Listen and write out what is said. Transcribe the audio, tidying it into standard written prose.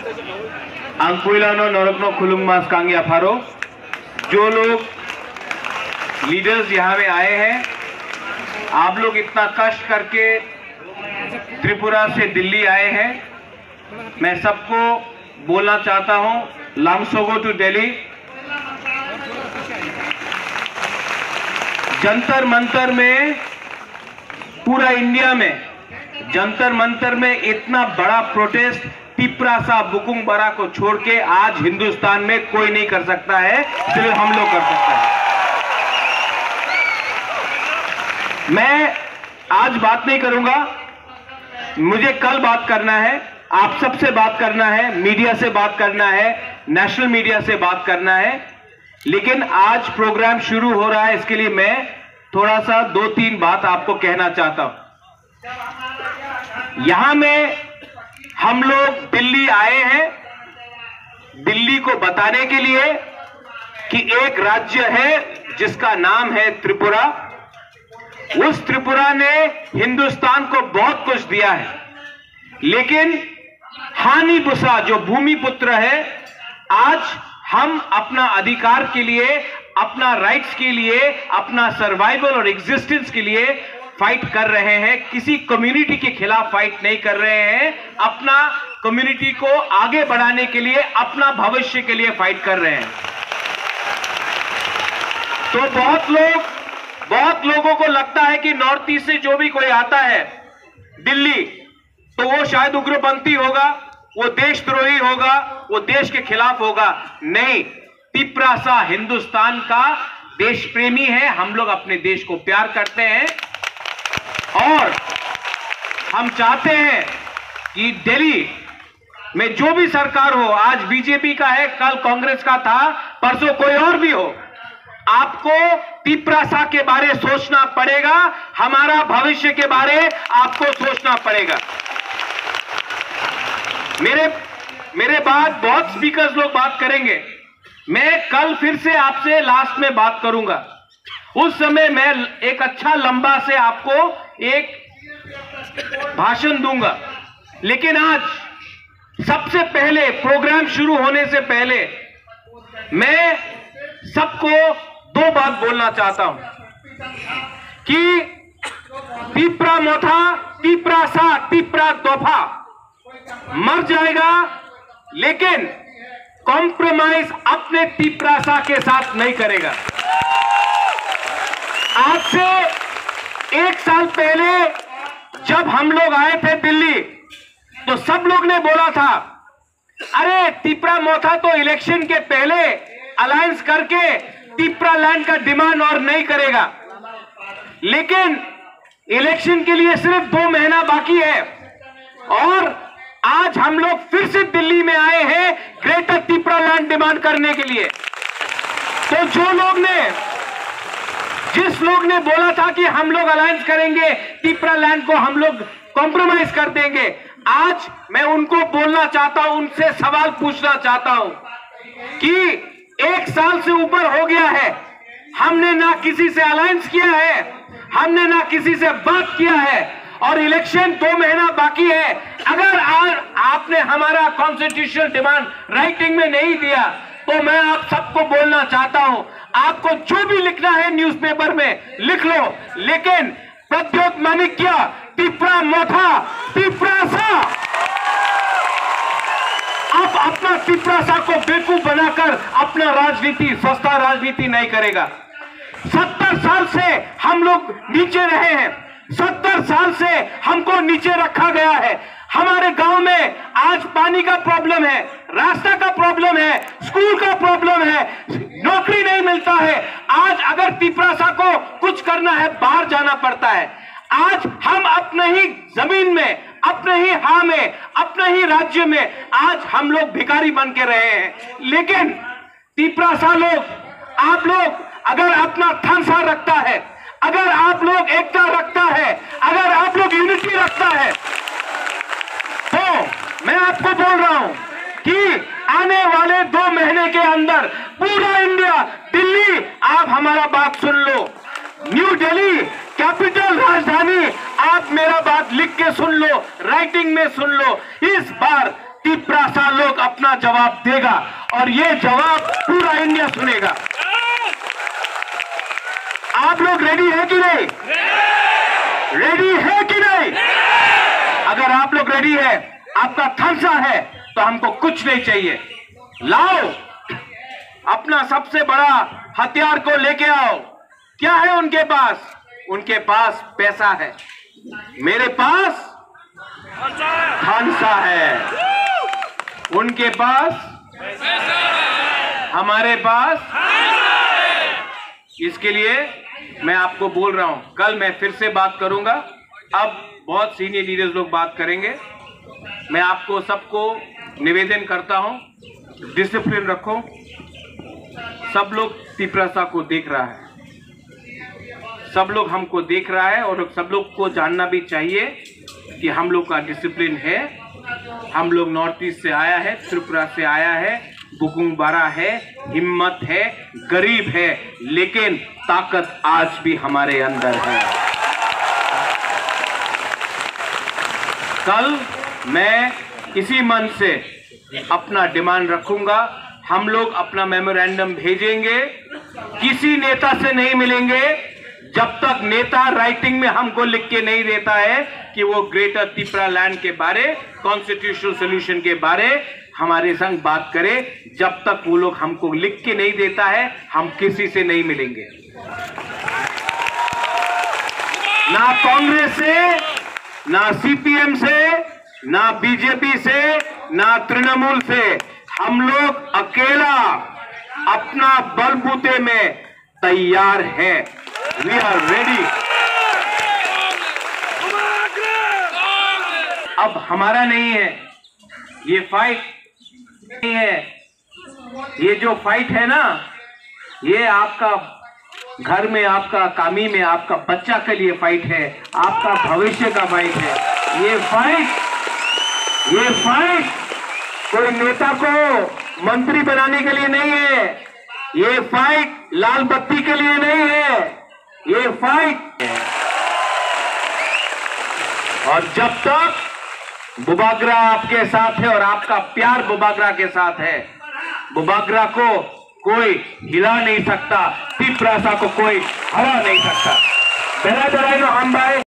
अंकुइलानो नरकनो खुलुममास कांगिया pharaoh. जो लोग leaders यहाँ में आए हैं, आप लोग इतना कष्ट करके त्रिपुरा से दिल्ली आए हैं, मैं सबको बोलना चाहता हूं, लामसोगो टू दिल्ली। जंतर मंतर में, पूरा इंडिया में जंतर मंतर में इतना बड़ा प्रोटेस्ट तिप्रासा बुकुंग बरा को छोड़ के आज हिंदुस्तान में कोई नहीं कर सकता है, सिर्फ हम लोग कर सकते हैं। मैं आज बात नहीं करूंगा, मुझे कल बात करना है, आप सबसे बात करना है, मीडिया से बात करना है, नेशनल मीडिया से बात करना है। लेकिन आज प्रोग्राम शुरू हो रहा है, इसके लिए मैं थोड़ा सा 2-3 बात आपको कहना चाहता हूं। यहां में हम लोग दिल्ली आए हैं, दिल्ली को बताने के लिए कि एक राज्य है जिसका नाम है त्रिपुरा। उस त्रिपुरा ने हिंदुस्तान को बहुत कुछ दिया है, लेकिन हानि बुसा जो भूमि पुत्र है, आज हम अपना अधिकार के लिए, अपना राइट्स के लिए, अपना सर्वाइवल और एग्जिस्टेंस के लिए फाइट कर रहे हैं। किसी कम्युनिटी के खिलाफ फाइट नहीं कर रहे हैं, अपना कम्युनिटी को आगे बढ़ाने के लिए, अपना भविष्य के लिए फाइट कर रहे हैं। तो बहुत लोगों को लगता है कि नॉर्थ ईस्ट से जो भी कोई आता है दिल्ली, तो वो शायद उग्रपंथी होगा, वो देशद्रोही होगा, वो देश के खिलाफ होगा। नहीं, तिप्रासा हिंदुस्तान का देश प्रेमी है। हम लोग अपने देश को प्यार करते हैं और हम चाहते हैं कि दिल्ली में जो भी सरकार हो, आज बीजेपी का है, कल कांग्रेस का था, परसों कोई और भी हो, आपको तिप्रासा के बारे सोचना पड़ेगा, हमारा भविष्य के बारे आपको सोचना पड़ेगा। मेरे बाद बहुत स्पीकर्स लोग बात करेंगे, मैं कल फिर से आपसे लास्ट में बात करूंगा, उस समय मैं एक अच्छा लंबा से आपको एक भाषण दूंगा। लेकिन आज सबसे पहले, प्रोग्राम शुरू होने से पहले, मैं सबको 2 बात बोलना चाहता हूं कि तिप्रा मोथा, तिप्रा सा, तिप्रा दोफा मर जाएगा, लेकिन कॉम्प्रोमाइज अपने तिप्रासा के साथ नहीं करेगा। आज से 1 साल पहले जब हम लोग आए थे दिल्ली, तो सब लोग ने बोला था, अरे तिप्रा मोथा तो इलेक्शन के पहले अलायंस करके तिप्रा लैंड का डिमांड और नहीं करेगा, लेकिन इलेक्शन के लिए सिर्फ 2 महीना बाकी है और आज हम लोग फिर से दिल्ली में आए हैं ग्रेटर तिप्रा लैंड डिमांड करने के लिए। तो जिस लोग ने बोला था कि हम लोग अलायंस करेंगे, तिप्रा लैंड को हम लोग कॉम्प्रोमाइज कर देंगे, आज मैं उनको बोलना चाहता हूं, उनसे सवाल पूछना चाहता हूं कि 1 साल से ऊपर हो गया है, हमने ना किसी से अलायंस किया है, हमने ना किसी से बात किया है और इलेक्शन 2 महीना बाकी है। अगर आपने हमारा कॉन्स्टिट्यूशनल डिमांड राइटिंग में नहीं दिया, तो मैं आप सबको बोलना चाहता हूं, आपको जो भी लिखना है न्यूज़पेपर में लिख लो, लेकिन प्रद्योत माणिक्य, तिप्रा मोथा, तिप्रासा अब अपना तिप्रासा को बेवकूफ बनाकर अपना राजनीति, सस्ता राजनीति नहीं करेगा। 70 साल से हम लोग नीचे रहे हैं, 70 साल से हमको नीचे रखा गया है। हमारे गांव में आज पानी का प्रॉब्लम है, रास्ता का प्रॉब्लम है, स्कूल का प्रॉब्लम है, नौकरी नहीं मिलता है। आज अगर तिप्रासा को कुछ करना है, बाहर जाना पड़ता है। आज हम अपने ही जमीन में, अपने ही हां में, अपने ही राज्य में आज हम लोग भिखारी बन के रहे हैं। लेकिन तिप्रासा लोग, आप लोग अगर अपना थानसा रखता है, अगर आप लोग एकता रखता है, अगर आप लोग यूनिटी रखता है, तो मैं आपको बोल रहा हूं कि आने वाले 2 महीने के अंदर पूरा इंडिया, दिल्ली, आप हमारा बात सुन लो, न्यू दिल्ली कैपिटल राजधानी, आप मेरा बात लिख के सुन लो, राइटिंग में सुन लो, इस बार तिपरासा लोग अपना जवाब देगा और ये जवाब पूरा इंडिया सुनेगा। आप लोग रेडी है कि नहीं? रेडी है कि नहीं? अगर आप लोग रेडी है, आपका थम्स अप है, तो हमको कुछ नहीं चाहिए। लाओ अपना सबसे बड़ा हथियार को लेके आओ। क्या है उनके पास? उनके पास पैसा है। मेरे पास खानसा है, उनके पास, हमारे पास। इसके लिए मैं आपको बोल रहा हूं, कल मैं फिर से बात करूंगा। अब बहुत सीनियर लीडर्स लोग बात करेंगे। मैं आपको सबको निवेदन करता हूं, डिसिप्लिन रखो। सब लोग तिपरासा को देख रहा है, सब लोग हमको देख रहा है और सब लोग को जानना भी चाहिए कि हम लोग का डिसिप्लिन है। हम लोग नॉर्थ ईस्ट से आया है, त्रिपुरा से आया है, बुकुंगबारा है, हिम्मत है, गरीब है, लेकिन ताकत आज भी हमारे अंदर है। कल मैं इसी मन से अपना डिमांड रखूंगा। हम लोग अपना मेमोरेंडम भेजेंगे। किसी नेता से नहीं मिलेंगे जब तक नेता राइटिंग में हमको लिख के नहीं देता है कि वो ग्रेटर त्रिपुरा लैंड के बारे, कॉन्स्टिट्यूशनल सोल्यूशन के बारे हमारे संग बात करे। जब तक वो लोग हमको लिख के नहीं देता है, हम किसी से नहीं मिलेंगे, ना कांग्रेस से, ना सीपीएम से, ना बीजेपी से, ना तृणमूल से। हम लोग अकेला अपना बलबूते में तैयार है। We are ready. अब हमारा नहीं है ये फाइट, नहीं है ये जो फाइट है ना, ये आपका घर में, आपका कामी में, आपका बच्चा के लिए फाइट है, आपका भविष्य का फाइट है। ये फाइट कोई नेता को मंत्री बनाने के लिए नहीं है। ये फाइट लाल बत्ती के लिए नहीं है। ये फाइट, और जब तक बुबागरा आपके साथ है और आपका प्यार बुबागरा के साथ है, बुबागरा को कोई हिला नहीं सकता, तिपरासा को कोई हरा नहीं सकता। बेला हम भाई